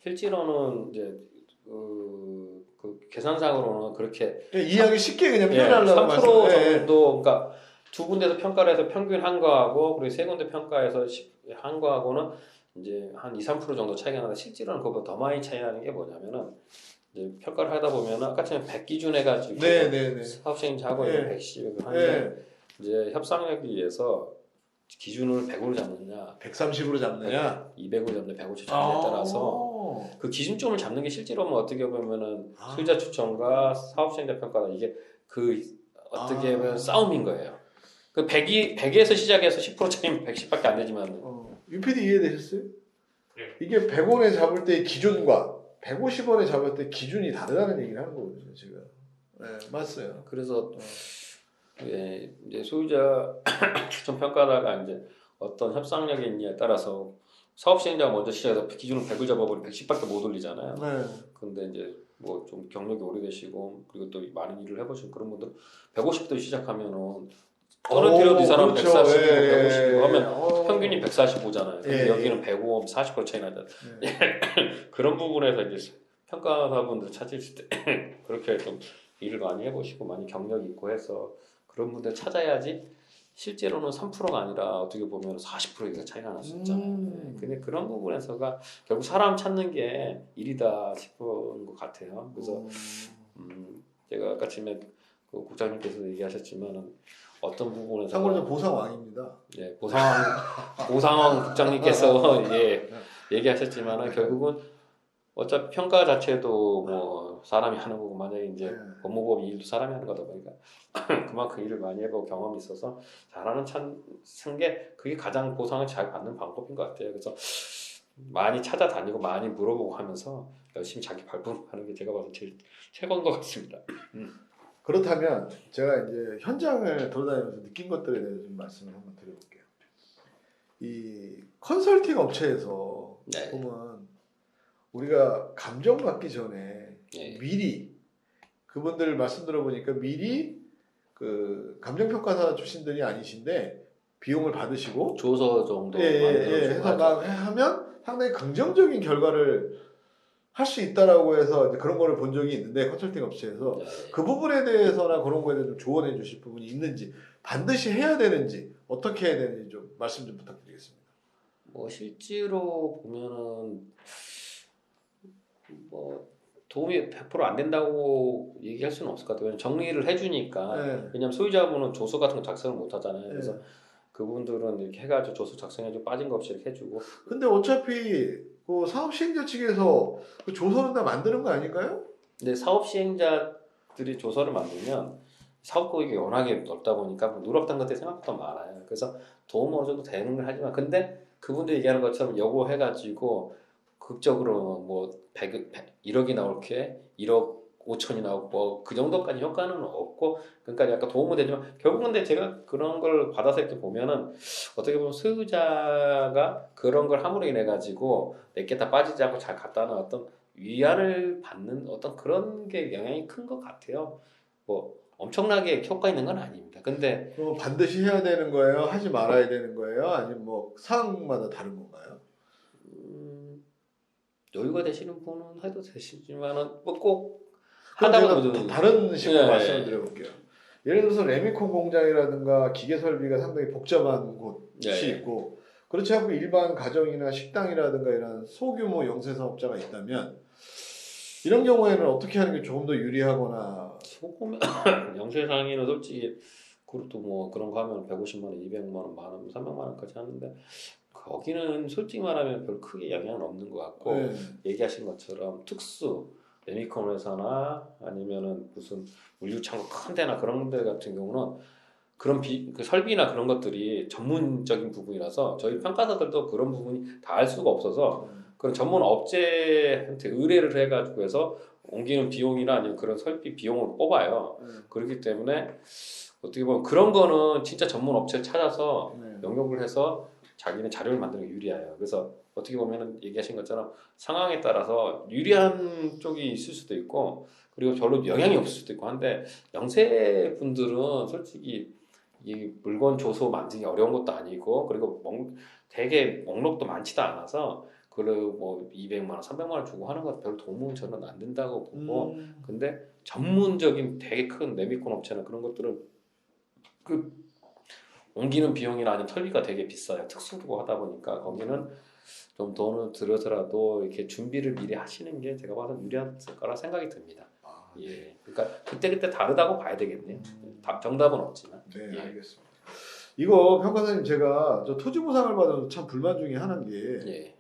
실제로는 이제 그 계산상으로는 그렇게 이해하기 쉽게 그냥 예, 표현하려고 3% 말씀. 정도, 그러니까 두 군데서 평가를 해서 평균 한 거하고 그리고 세 군데 평가해서 한 거하고는 이제 한 2, 3% 정도 차이가 나는데 실제로는 그거보다 더 많이 차이 나는 게 뭐냐면은 이제 평가를 하다 보면은 아까 전에 100 기준 해가지고 네네네. 사업시행자하고 네. 110을 하는데 네. 이제 협상력에 의해서 기준을 100으로 잡느냐 130으로 잡느냐? 200으로 잡느냐 150 잡느냐에 따라서 그 기준점을 잡는 게 실제로 뭐 어떻게 보면은 아. 소유자 추천과 사업시행자 평가가 이게 그 어떻게 보면 싸움인 거예요. 그 100에서 시작해서 10% 차이면 110밖에 안 되지만 UPD 이해되셨어요? 네. 이게 100원에 잡을 때 기준과 150원에 잡을 때 기준이 다르다는 얘기를 하는 거거든요, 지금. 네, 맞어요. 그래서 예, 이제 소유자 추천 평가다가 이제 어떤 협상력이 있냐에 따라서 사업시행자가 먼저 시작해서 기준을 100을 잡아버리면 110밖에 못 올리잖아요. 네. 근데 이제 뭐 좀 경력이 오래되시고 그리고 또 많은 일을 해보신 그런 분들 150도 시작하면은 떨어뜨려도 이 사람은 그렇죠. 140이고 예, 150이고 하면 어. 평균이 145잖아요. 근데 예, 여기는 105, 40% 차이 나잖아요. 네. 그런 부분에서 이제 평가사분들 찾으실 때 그렇게 좀 일을 많이 해보시고 많이 경력이 있고 해서 그런 분들 찾아야지 실제로는 3%가 아니라 어떻게 보면 40%가 차이가 날 수 있잖아요. 근데 그런 부분에서가 결국 사람 찾는 게 일이다 싶은 것 같아요. 그래서 제가 아까 전에 그 국장님께서 얘기하셨지만은 어떤 부분에서 참고로 보상왕입니다. 예, 보상왕 국장님께서 예, 얘기하셨지만은 결국은 어차피 평가 자체도 뭐 사람이 하는 거고 만약에 이제 네. 법무법 일도 사람이 하는 거다 보니까 그만큼 일을 많이 해보고 경험이 있어서 잘하는 게 그게 가장 보상을 잘 받는 방법인 것 같아요. 그래서 많이 찾아다니고 많이 물어보고 하면서 열심히 자기 발품하는 게 제가 봐서 제일 최고인 것 같습니다. 그렇다면 제가 이제 현장을 돌아다니면서 느낀 것들에 대해서 좀 말씀을 한번 드려볼게요. 이 컨설팅 업체에서 네. 보면 우리가 감정 받기 전에 네. 미리 그분들 말씀 들어보니까 미리 그 감정평가사 출신들이 아니신데 비용을 받으시고 조서 정도 해서 막 하면 상당히 긍정적인 결과를 할 수 있다라고 해서 이제 그런 거를 본 적이 있는데 컨설팅 업체에서 네. 그 부분에 대해서나 그런 거에 대해서 좀 조언해 주실 부분이 있는지 반드시 해야 되는지 어떻게 해야 되는지 좀 말씀 좀 부탁드리겠습니다. 뭐 실제로 보면은 뭐 도움이 100% 안 된다고 얘기할 수는 없을 것 같아요. 왜냐면 정리를 해주니까. 네. 왜냐면 소유자분은 조서 같은 거 작성을 못 하잖아요. 그래서 네. 그분들은 이렇게 해가지고 조서 작성해주고 빠진 거 없이 이렇게 해주고. 근데 어차피 그 사업 시행자 측에서 그 조서는 다 만드는 거 아닐까요? 근데 사업 시행자들이 조서를 만들면 사업고객이 워낙에 넓다 보니까 뭐 누락된 것들이 생각보다 많아요. 그래서 도움 어느 정도 되는 걸 하지만 근데 그분들이 얘기하는 것처럼 요거 해가지고 극적으로 뭐 100억이 나올 게 1억 5천이 나오고 그 정도까지 효과는 없고 그러니까 약간 도움은 되지만 결국 근데 제가 그런 걸 받아서 이렇게 보면은 어떻게 보면 소유자가 그런 걸 함으로 인해 가지고 내게 다 빠지지 않고 잘 갖다 놔 어떤 위안을 받는 어떤 그런 게 영향이 큰 것 같아요. 뭐 엄청나게 효과 있는 건 아닙니다. 근데 그럼 반드시 해야 되는 거예요? 하지 말아야 되는 거예요? 아니면 뭐 상황마다 다른 건가요? 여유가 되시는 분은 해도 되시지만은 뭐 꼭 그럼 하다 제가 보면 다른 식으로 예, 말씀을 예. 드려볼게요. 예를 들어서 레미콘 공장이라든가 기계 설비가 상당히 복잡한 곳이 예, 예. 있고 그렇지 않고 일반 가정이나 식당이라든가 이런 소규모 영세 사업자가 있다면 이런 경우에는 어떻게 하는 게 조금 더 유리하거나 소금 영세상에는 솔직히 그것도 뭐 그런 거 하면 150만 원, 200만 원, 만 원, 300만 원까지 하는데 거기는 솔직히 말하면 별 크게 영향은 없는 것 같고 네. 얘기하신 것처럼 특수 레미콘 회사나 아니면은 무슨 물류창고 큰 데나 그런 데 같은 경우는 그런 그 설비나 그런 것들이 전문적인 부분이라서 저희 평가사들도 그런 부분이 다 알 수가 없어서 그런 전문 업체한테 의뢰를 해가지고 해서 옮기는 비용이나 아니면 그런 설비 비용을 뽑아요. 네. 그렇기 때문에 어떻게 보면 그런 거는 진짜 전문 업체를 찾아서 네. 영역을 해서 자기는 자료를 만드는 게 유리해요. 그래서 어떻게 보면은 얘기하신 것처럼 상황에 따라서 유리한 쪽이 있을 수도 있고 그리고 별로 영향이 없을 수도 있고 한데 영세 분들은 솔직히 이 물건 조소 만들기 어려운 것도 아니고 그리고 되게 목록도 많지도 않아서 그리고 뭐 200만 원, 300만 원 주고 하는 건 별 도움은 저는 안 된다고 보고 근데 전문적인 되게 큰 레미콘 업체나 그런 것들은 그 옮기는 비용이나 아니면 설비가 되게 비싸요. 특수고 하다 보니까 거기는 좀 돈을 들여서라도 이렇게 준비를 미리 하시는 게 제가 봐서 유리할 거라 생각이 듭니다. 아, 예, 그러니까 그때 다르다고 봐야 되겠네요. 정답은 없지만. 네, 예. 알겠습니다. 이거 평가사님 제가 저 토지 보상을 받아서 참 불만 중에 하나인 게 예.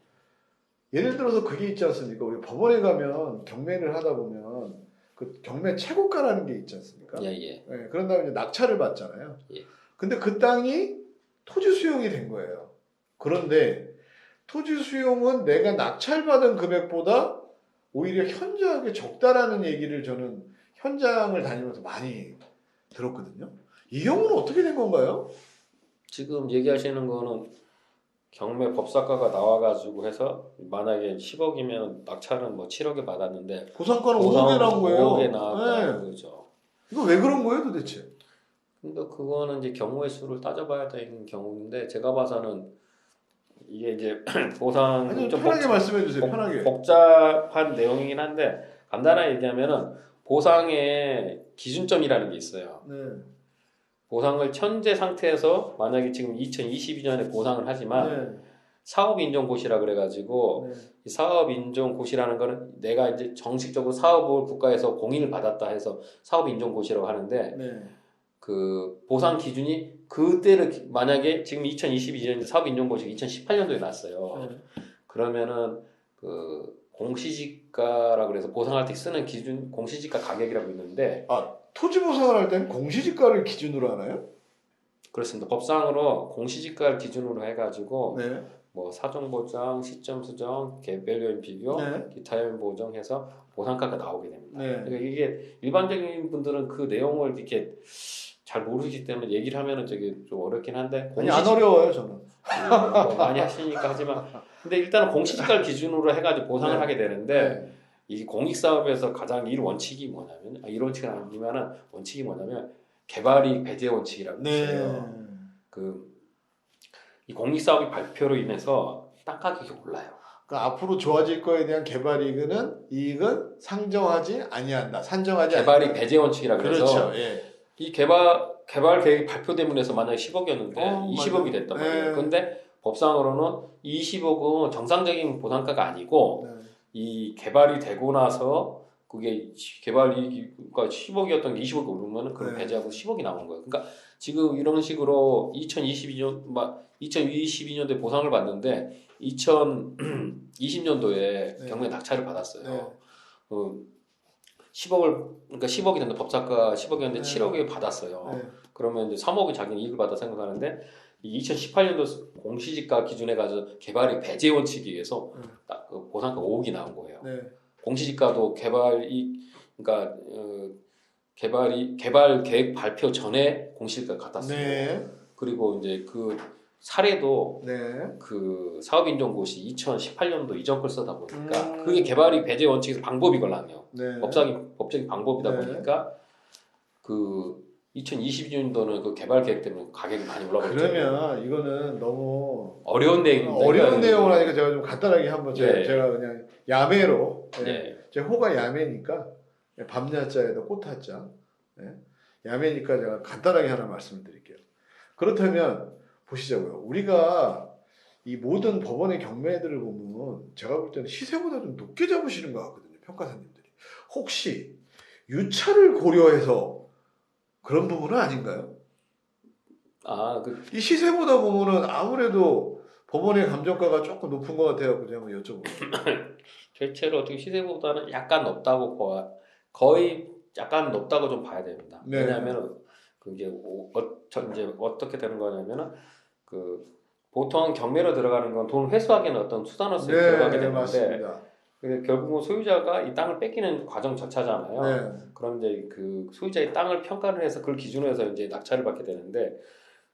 예를 들어서 그게 있지 않습니까? 우리 법원에 가면 경매를 하다 보면 그 경매 최고가라는 게 있지 않습니까? 예, 예. 네, 그런 다음에 이제 낙찰을 받잖아요. 예. 근데 그 땅이 토지 수용이 된 거예요. 그런데 토지 수용은 내가 낙찰받은 금액보다 오히려 현저하게 적다라는 얘기를 저는 현장을 다니면서 많이 들었거든요. 이 경우는 어떻게 된 건가요? 지금 얘기하시는 거는 경매 법사가가 나와가지고 해서 만약에 10억이면 낙찰은 뭐 7억에 받았는데 보상가는 5억에 나온 거예요. 5억에 나왔다 네. 그죠. 이거 왜 그런 거예요 도대체? 근데 그거는 이제 경우의 수를 따져봐야 되는 경우인데 제가 봐서는 이게 이제 보상 아니 좀 편하게 말씀해 주세요. 편하게. 복잡한 내용이긴 한데 간단하게 얘기하면은 보상의 기준점이라는 게 있어요. 네. 보상을 현재 상태에서 만약에 지금 2022년에 보상을 하지만 네. 사업인정고시라 그래가지고 네. 이 사업인정고시라는 거는 내가 이제 정식적으로 사업을 국가에서 공인을 받았다 해서 사업인정고시라고 하는데 네. 그 보상 기준이 그때를 만약에 지금 2022년 사업인정고시가 2018년도에 났어요. 네. 그러면은 그 공시지가라 그래서 보상할 때 쓰는 기준 공시지가 가격이라고 있는데 아 토지 보상을 할 때는 공시지가를 기준으로 하나요? 그렇습니다. 법상으로 공시지가를 기준으로 해가지고 네. 뭐 사정보장, 시점 수정, 개별 요인 비교, 네. 기타 요인 보정해서 보상가가 나오게 됩니다. 네. 그러니까 이게 일반적인 분들은 그 내용을 이렇게 잘 모르시기 때문에 얘기를 하면은 저게 좀 어렵긴 한데 아니 안 어려워요 저는. 뭐 많이 하시니까 하지만 근데 일단은 공시지가를 기준으로 해가지고 보상을 네. 하게 되는데 네. 이 공익사업에서 가장 일 원칙이 뭐냐면 일 원칙은 아니면은 원칙이 뭐냐면 개발이익 배제 원칙이라고 있어요. 네. 그 이 공익사업이 발표로 인해서 땅 가격이 올라요. 그러니까 앞으로 좋아질 거에 대한 개발 이익은 상정하지 아니한다. 산정하지 개발이익 아니한다. 배제 원칙이라 그래서 그렇죠. 예. 이 개발 계획이 발표되면 해서 만약에 10억이었는데 20억이 맞아요. 됐단 말이에요. 네. 근데 법상으로는 20억은 정상적인 보상가가 아니고 네. 이 개발이 되고 나서 그게 개발이익가 10억이었던 게 20억이 오르면 그걸 네. 배제하고 10억이 나온 거예요. 그러니까 지금 이런 식으로 2022년도에 보상을 받는데 2020년도에 네. 경매 낙찰을 받았어요. 네. 10억이 된다 법사가 10억이었는데 네. 7억에 받았어요. 네. 그러면 이제 3억이 자기는 이익을 받아 생각하는데 이 2018년도 공시지가 기준에 가서 개발이 배제 원칙에 의해서 딱 그 보상가 5억이 나온 거예요. 네. 공시지가도 그러니까 개발 계획 발표 전에 공시지가 갖다 쓰고 네. 그리고 이제 그 사례도 네. 그 사업인정고시 2018년도 이전 걸 쓰다 보니까 음. 그게 개발이 배제 원칙에서 방법이걸랑요. 네. 법적인 방법이다 네. 보니까 그 2022년도는 그 개발 계획 때문에 가격이 많이 올라갔죠. 그러면 이거는 너무 어려운 내용입니다. 어려운 이거. 내용을 하니까 제가 좀 간단하게 한번 네. 제가 그냥 야매로 네. 제 호가 야매니까 밤야자에도 꽃하자 야매니까 제가 간단하게 하나 말씀을 드릴게요. 그렇다면 보시자고요. 우리가 이 모든 법원의 경매들을 보면 제가 볼 때는 시세보다 좀 높게 잡으시는 것 같거든요. 평가사님들이. 혹시 유차를 고려해서 그런 부분은 아닌가요? 이 시세보다 보면은 아무래도 법원의 감정가가 조금 높은 것 같아요. 그냥 한번 여쭤볼게요. 대체로 어떻게 시세보다는 약간 높다고 거의 약간 높다고 좀 봐야 됩니다. 네. 왜냐하면 그게 이제 어떻게 되는 거냐면은 그 보통 경매로 들어가는 건 돈을 회수하기에는 어떤 수단으로서 들어가게 되는데 맞습니다. 근데 결국은 소유자가 이 땅을 뺏기는 과정 절차잖아요. 네. 그럼 이제 그 소유자의 땅을 평가를 해서 그걸 기준으로 해서 이제 낙찰을 받게 되는데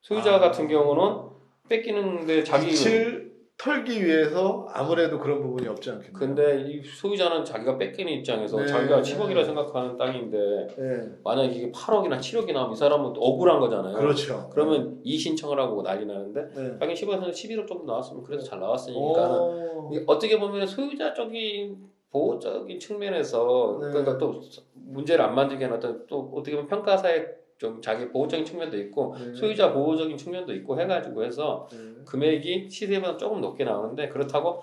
소유자 같은 경우는 뺏기는데 자기 빚을 털기 위해서 아무래도 그런 부분이 없지 않겠나요? 근데 이 소유자는 자기가 뺏기는 입장에서 네, 자기가 네. 10억이라 생각하는 땅인데 네. 만약에 이게 8억이나 7억이 나오면 이 사람은 또 억울한 거잖아요. 그렇죠. 그러면 이의 신청을 하고 난리 나는데 네. 자기 10억에서 11억 정도 나왔으면 그래도 잘 나왔으니까 오. 이게 어떻게 보면 소유자적인 보호적인 측면에서 네. 그러니까 또 문제를 안 만들게 하는 어떤 또 어떻게 보면 평가사의 좀 자기 보호적인 측면도 있고 네. 소유자 보호적인 측면도 있고 해가지고 해서 네. 금액이 시세보다 조금 높게 나오는데 그렇다고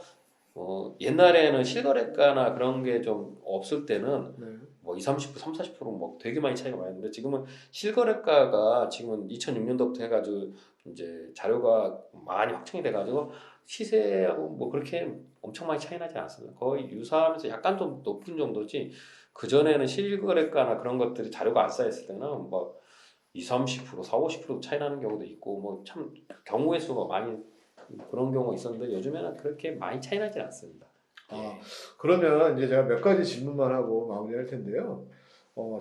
옛날에는 실거래가나 그런 게 좀 없을 때는 네. 뭐 20, 30%, 30, 40%뭐 되게 많이 차이가 많이 나는데 지금은 실거래가가 지금은 2006년도부터 해가지고 이제 자료가 많이 확정이 돼가지고 시세하고 뭐 그렇게 엄청 많이 차이 나지 않습니다. 거의 유사하면서 약간 좀 높은 정도지 그전에는 실거래가나 그런 것들이 자료가 안 쌓였을 때는 뭐 20, 30%, 40, 50% 차이 나는 경우도 있고 뭐 참 경우의 수가 많이 그런 경우가 있었는데 요즘에는 그렇게 많이 차이 나지 않습니다. 아, 그러면 이제 제가 몇 가지 질문만 하고 마무리할 텐데요.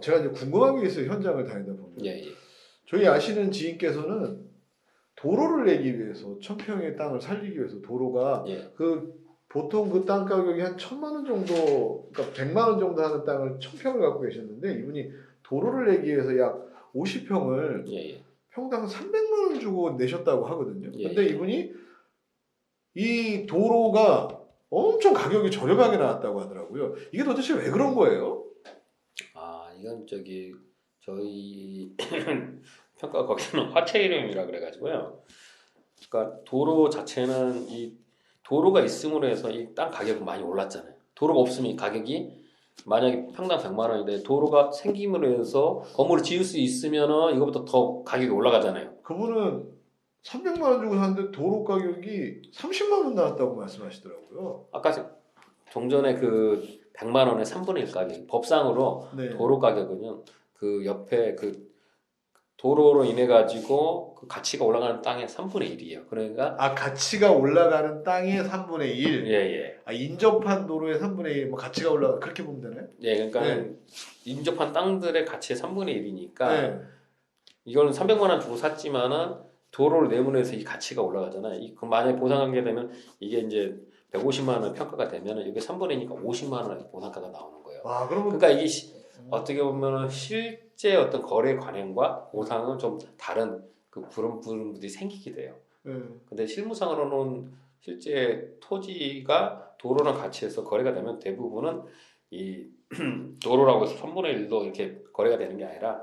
제가 이제 궁금한 게 있어요. 현장을 다니다 보면. 예, 예. 저희 아시는 지인께서는 도로를 내기 위해서 1000평의 땅을 살리기 위해서 도로가 예. 그 보통 그 땅 가격이 한 1000만 원 정도, 그러니까 100만 원 정도 하는 땅을 1000평을 갖고 계셨는데 이분이 도로를 내기 위해서 약 50평을 예, 예. 평당 300만 원 주고 내셨다고 하거든요. 예, 근데 예. 이분이 이 도로가 엄청 가격이 저렴하게 나왔다고 하더라고요. 이게 도대체 왜 그런 거예요? 아, 이건 저희 평가 거기는 화채 이름이라 그래가지고요. 그러니까 도로 자체는 이 도로가 있음으로 해서 이 땅 가격이 많이 올랐잖아요. 도로가 없으면 이 가격이 만약에 평당 100만 원인데 도로가 생김으로 해서 건물을 지을 수 있으면은 이거보다 더 가격이 올라가잖아요. 그분은 300만 원 주고 샀는데 도로 가격이 30만 원 나왔다고 말씀하시더라고요. 아까 좀 전에 그 100만 원의 3분의 1 가격 법상으로 네. 도로 가격은요 그 옆에 그 도로로 인해 가지고 그 가치가 올라가는 땅의 3분의 1이에요. 그러니까 가치가 올라가는 땅의 3분의 1. 예예. 인접한 도로의 3분의 1, 뭐 가치가 올라가 그렇게 보면 되나요? 예, 그러니까 네. 인접한 땅들의 가치의 3분의 1이니까 네. 이거는 300만 원 주고 샀지만은 도로를 내보내서 이 가치가 올라가잖아요. 그 만약에 보상하게 되면 이게 이제 150만 원 평가가 되면은 이게 3분의 2니까 50만 원의 보상가가 나오는 거예요. 그러면 그러니까 이게 어떻게 보면은 실제 어떤 거래 관행과 보상은 좀 다른 그런 부분들이 생기게 돼요. 근데 실무상으로는 실제 토지가 도로랑 같이 해서 거래가 되면 대부분은 이 도로라고 해서 3분의 1도 이렇게 거래가 되는 게 아니라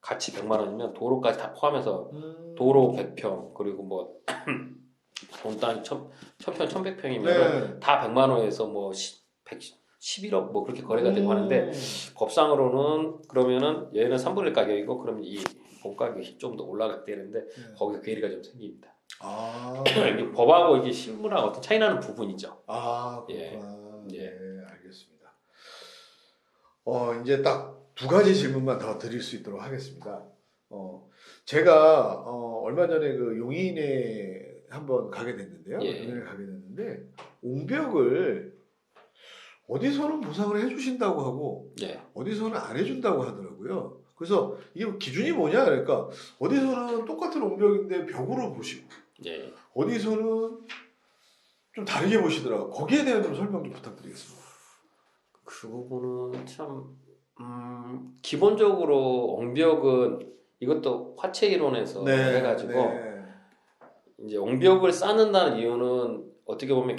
같이 100만 원이면 도로까지 다 포함해서 도로 100평 그리고 뭐 본 땅이 1000평, 1100평이면 네. 다 100만 원에서 뭐 11억 뭐 그렇게 거래가 되고 하는데 법상으로는 그러면은 얘는 3분의 1 가격이고 그러면 이 본 가격이 좀 더 올라가게 되는데 거기서 괴리가 좀 생깁니다. 이게 법하고 이게 실무랑 어떤 차이 나는 부분이죠. 그렇구나. 예. 네, 알겠습니다. 이제 딱 두 가지 질문만 더 드릴 수 있도록 하겠습니다. 제가 얼마 전에 그 용인에 한번 가게 됐는데요. 예. 용인에 가게 됐는데 옹벽을 어디서는 보상을 해주신다고 하고 예. 어디서는 안 해준다고 하더라고요. 그래서 이게 기준이 뭐냐 그러니까 어디서는 똑같은 옹벽인데 벽으로 보시고 예. 어디서는 좀 다르게 보시더라고요. 거기에 대한 좀 설명 좀 부탁드리겠습니다. 그 부분은 참 기본적으로 옹벽은 이것도 화채 이론에서 해가지고 이제 옹벽을 쌓는다는 이유는 어떻게 보면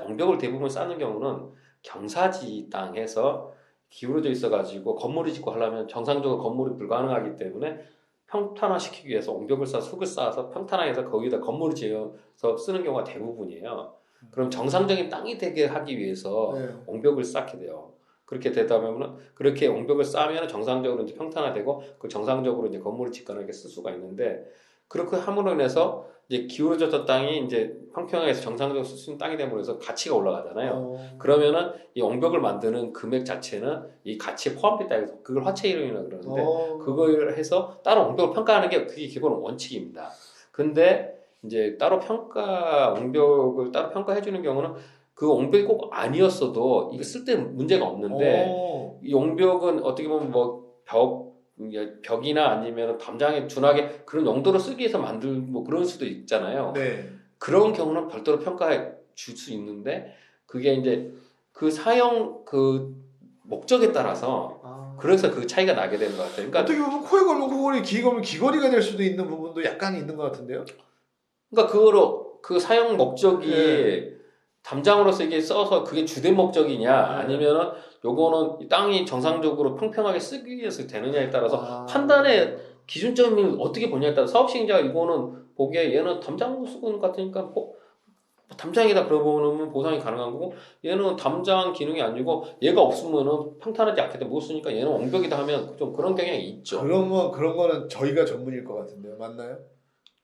옹벽을 대부분 쌓는 경우는 경사지 땅에서 기울어져 있어가지고 건물을 짓고 하려면 정상적으로 건물이 불가능하기 때문에 평탄화시키기 위해서 옹벽을 쌓아서 흙을 쌓아서 평탄화해서 거기다 건물을 지어서 쓰는 경우가 대부분이에요. 그럼 정상적인 땅이 되게 하기 위해서 옹벽을 쌓게 돼요. 그렇게 되다 보면 그렇게 옹벽을 쌓으면 정상적으로 이제 평탄화되고 그 정상적으로 이제 건물을 짓거나 이렇게 쓸 수가 있는데 그렇게 함으로 인해서 이제 기울어졌던 땅이 이제 평평하게서 정상적으로 쓸 수 있는 땅이 됨으로 해서 가치가 올라가잖아요. 그러면은 이 옹벽을 만드는 금액 자체는 이 가치에 포함됐다 해서 그걸 화채 이론이라고 그러는데 그걸 해서 따로 옹벽을 평가하는 게 그게 기본 원칙입니다. 근데 이제 옹벽을 따로 평가해 주는 경우는 그 옹벽이 꼭 아니었어도 이게 쓸 때 문제가 없는데 이 옹벽은 어떻게 보면 뭐 벽이나 아니면 담장에 준하게 그런 용도로 쓰기 위해서 만들 뭐 그런 수도 있잖아요. 네. 그런 경우는 별도로 평가해 줄 수 있는데 그게 이제 그 사용 그 목적에 따라서 그래서 그 차이가 나게 되는 것 같아요. 그러니까 어떻게 보면 코에 걸면 코걸이, 귀에 걸면 귀걸이가 될 수도 있는 부분도 약간 있는 것 같은데요. 그러니까 그거로 그 사용 목적이 네. 담장으로서 이게 써서 그게 주된 목적이냐 네. 아니면은 요거는 이 땅이 정상적으로 평평하게 쓰기 위해서 되느냐에 따라서 아. 판단의 기준점이 어떻게 보냐에 따라 사업시행자가 이거는 보기에 얘는 담장 수건 같으니까 담장이다 그러면 보상이 가능한 거고 얘는 담장 기능이 아니고 얘가 없으면은 평탄하지 않기 때문에 못 쓰니까 얘는 옹벽이다 하면 좀 그런 경향이 있죠. 그런 거는 저희가 전문일 것 같은데요. 맞나요?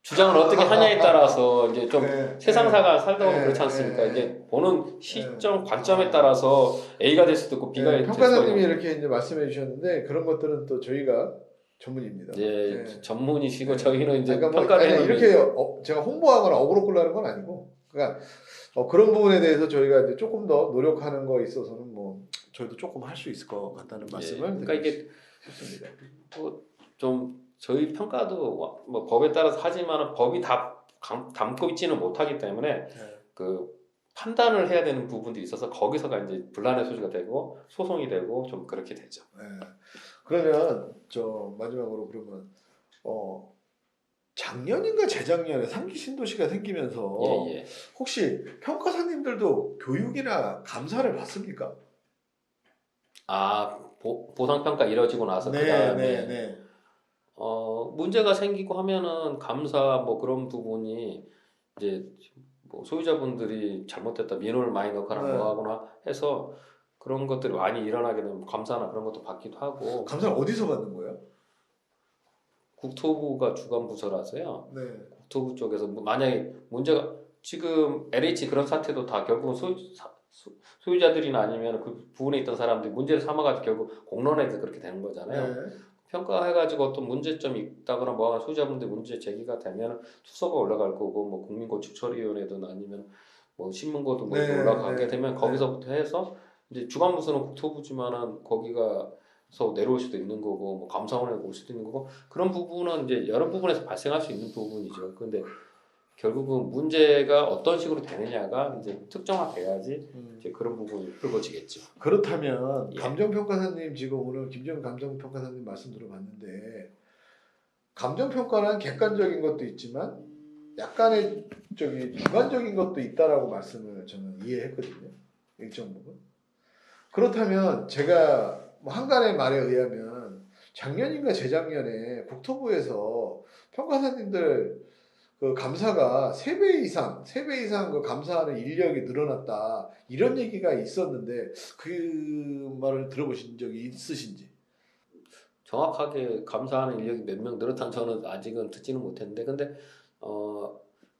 주장을 어떻게 하냐에 따라서 이제 좀 네. 세상사가 살다 보면 네. 그렇지 않습니까? 네. 이제 보는 시점 관점에 따라서 A가 될 수도 있고 B가 될 수도 있고 평가사님이 이렇게 이제 말씀해 주셨는데 그런 것들은 또 저희가 전문입니다. 예, 네. 전문이시고 네. 저희는 이제 그러니까 뭐 평가를 해놓는 이렇게 제가 홍보하거나 어그로 끌라는 건 아니고 그러니까 그런 부분에 대해서 저희가 이제 조금 더 노력하는 거에 있어서는 뭐 저희도 조금 할 수 있을 것 같다는 말씀을 그러니까 이게 싶습니다. 좀 저희 평가도 뭐 법에 따라서 하지만 법이 다 담고 있지는 못하기 때문에 네. 그 판단을 해야 되는 부분들이 있어서 거기서가 이제 분란의 소지가 되고 소송이 되고 좀 그렇게 되죠. 네. 그러면 저 마지막으로 그러면 작년인가 재작년에 3기 신도시가 생기면서 예. 혹시 평가사님들도 교육이나 감사를 받습니까? 아 보상평가 이루어지고 나서 그 다음에 문제가 생기고 하면은 감사 뭐 그런 부분이 이제 뭐 소유자분들이 잘못됐다 민원을 많이 넣거나 네. 뭐 하거나 해서 그런 것들이 많이 일어나게 되면 감사나 그런 것도 받기도 하고 감사를 어디서 받는 거예요? 국토부가 주관 부서라서요. 네. 국토부 쪽에서 만약에 문제가 지금 LH 그런 사태도 다 결국은 소유자들이나 아니면 그 부분에 있던 사람들이 문제를 삼아가지고 결국 공론에서 그렇게 되는 거잖아요. 네. 평가해가지고 어떤 문제점이 있다거나 뭐 소유자분들 문제 제기가 되면 수소가 올라갈 거고 뭐 국민고축처리위원회든 아니면 뭐 신문고도 뭐 네, 올라가게 네, 되면 거기서부터 해서 이제 주관부서는 국토부지만은 거기가서 내려올 수도 있는 거고 뭐 감사원에 올 수도 있는 거고 그런 부분은 이제 여러 부분에서 발생할 수 있는 부분이죠. 그런데 결국은 문제가 어떤 식으로 되느냐가 이제 특정화돼야지 이제 그런 부분이 풀어지겠죠. 그렇다면 예. 감정평가사님 지금 오늘 김정은 감정평가사님 말씀 들어봤는데 감정평가는 객관적인 것도 있지만 약간의 주관적인 것도 있다라고 말씀을 저는 이해했거든요. 일정 부분. 그렇다면 제가 뭐 한간의 말에 의하면 작년인가 재작년에 국토부에서 평가사님들 그 감사가 3배 이상 그 감사하는 인력이 늘어났다 이런 얘기가 있었는데 그 말을 들어보신 적이 있으신지? 정확하게 감사하는 인력이 몇 명 늘었다는 저는 아직은 듣지는 못했는데 근데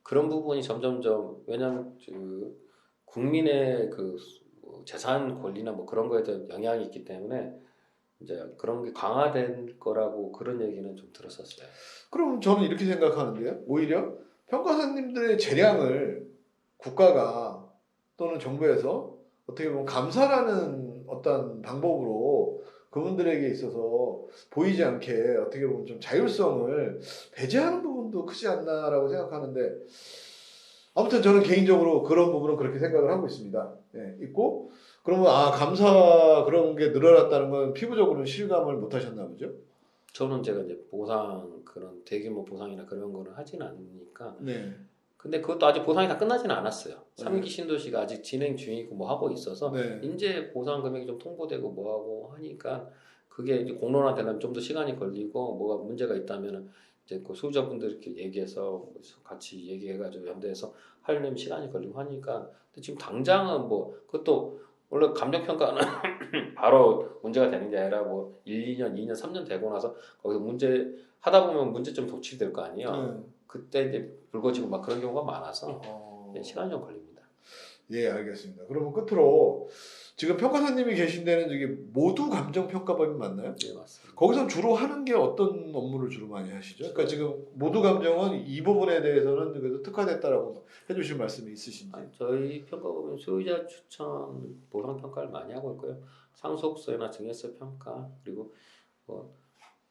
그런 부분이 점점점 왜냐하면 그 국민의 뭐 재산 권리나 뭐 그런 거에 대한 영향이 있기 때문에 이제 그런 게 강화된 거라고 그런 얘기는 좀 들었었어요. 그럼 저는 이렇게 생각하는데요. 오히려 평가사님들의 재량을 국가가 또는 정부에서 어떻게 보면 감사라는 어떤 방법으로 그분들에게 있어서 보이지 않게 어떻게 보면 좀 자율성을 배제하는 부분도 크지 않나라고 생각하는데 아무튼 저는 개인적으로 그런 부분은 그렇게 생각을 하고 있습니다. 예, 있고 그러면 감사 그런 게 늘어났다는 건 피부적으로는 실감을 못 하셨나 보죠? 저는 제가 이제 보상 그런 대규모 보상이나 그런 거를 하진 않으니까 네. 근데 그것도 아직 보상이 다 끝나지는 않았어요. 네. 3기 신도시가 아직 진행 중이고 뭐 하고 있어서 네. 이제 보상 금액이 좀 통보되고 뭐 하고 하니까 그게 이제 공론화 되려면 좀 더 시간이 걸리고 뭐가 문제가 있다면은 이제 그 소유자분들 이렇게 얘기해서 같이 얘기해가지고 연대해서 하려면 시간이 걸리고 하니까 근데 지금 당장은 뭐 그것도 원래 감정평가는 바로 문제가 되는 게 아니라 뭐 1, 2년, 2년, 3년 되고 나서 거기서 문제 하다 보면 문제점 도출될 거 아니에요. 그때 이제 불거지고 막 그런 경우가 많아서 시간이 좀 걸립니다. 예, 알겠습니다. 그러면 끝으로 지금 평가사님이 계신 데는 저기 모두 감정 평가법이 맞나요? 네, 맞습니다. 거기서 주로 하는 게 어떤 업무를 주로 많이 하시죠? 그러니까 지금 모두 감정은 이 부분에 대해서는 그래도 특화됐다라고 해주실 말씀이 있으신지? 저희 평가법은 소유자 추천 보상 평가를 많이 하고 있고요. 상속세나 증여세 평가 그리고 뭐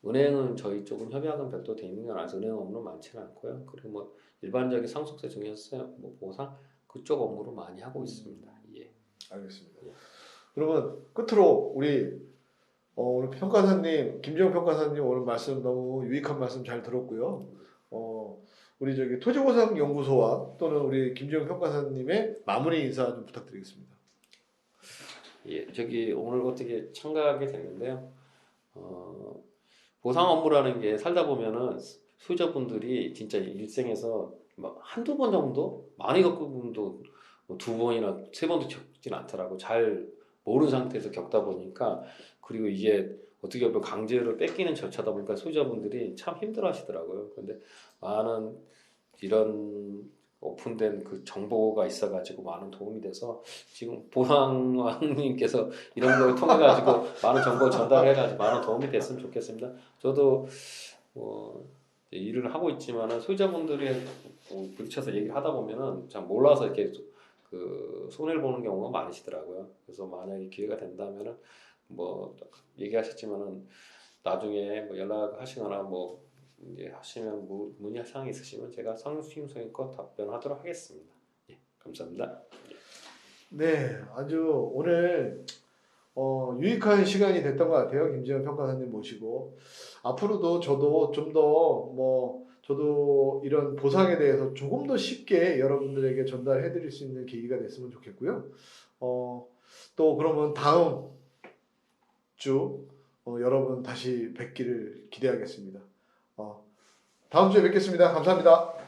은행은 저희 쪽은 협약은 별도 돼 있는 건 아니라서 은행 업무는 많지는 않고요. 그리고 뭐 일반적인 상속세, 증여세, 뭐 보상 그쪽 업무로 많이 하고 있습니다. 예. 알겠습니다. 그러면 끝으로 우리 오늘 평가사님 김재용 평가사님 오늘 말씀 너무 유익한 말씀 잘 들었고요. 우리 저기 토지보상연구소와 또는 우리 김재용 평가사님의 마무리 인사 좀 부탁드리겠습니다. 예, 저기 오늘 어떻게 참가하게 됐는데요. 보상 업무라는 게 살다 보면은 소유자분들이 진짜 일생에서 막 한두 번 정도 많이 겪은 분도 뭐두 번이나 세 번도 겪진 않더라고. 잘 모르는 상태에서 겪다 보니까 그리고 이게 어떻게 보면 강제로 뺏기는 절차다 보니까 소유자분들이 참 힘들어하시더라고요. 근데 많은 이런 오픈된 그 정보가 있어가지고 많은 도움이 돼서 지금 보상왕님께서 이런 걸 통해 가지고 많은 정보 전달해가지고 많은 도움이 됐으면 좋겠습니다. 저도 일을 하고 있지만은 소유자분들이 부딪혀서 얘기를 하다 보면은 참 몰라서 이렇게 그 손해를 보는 경우가 많으시더라고요. 그래서 만약에 기회가 된다면은 뭐 얘기하셨지만은 나중에 뭐 연락하시거나 뭐 이제 하시면 문의 사항이 있으시면 제가 성심성의껏 답변하도록 하겠습니다. 예, 감사합니다. 네, 아주 오늘 유익한 시간이 됐던 것 같아요. 김재현 평가사님 모시고 앞으로도 저도 좀 더 저도 이런 보상에 대해서 조금 더 쉽게 여러분들에게 전달해 드릴 수 있는 계기가 됐으면 좋겠고요. 또 그러면 다음 주 여러분 다시 뵙기를 기대하겠습니다. 다음 주에 뵙겠습니다. 감사합니다.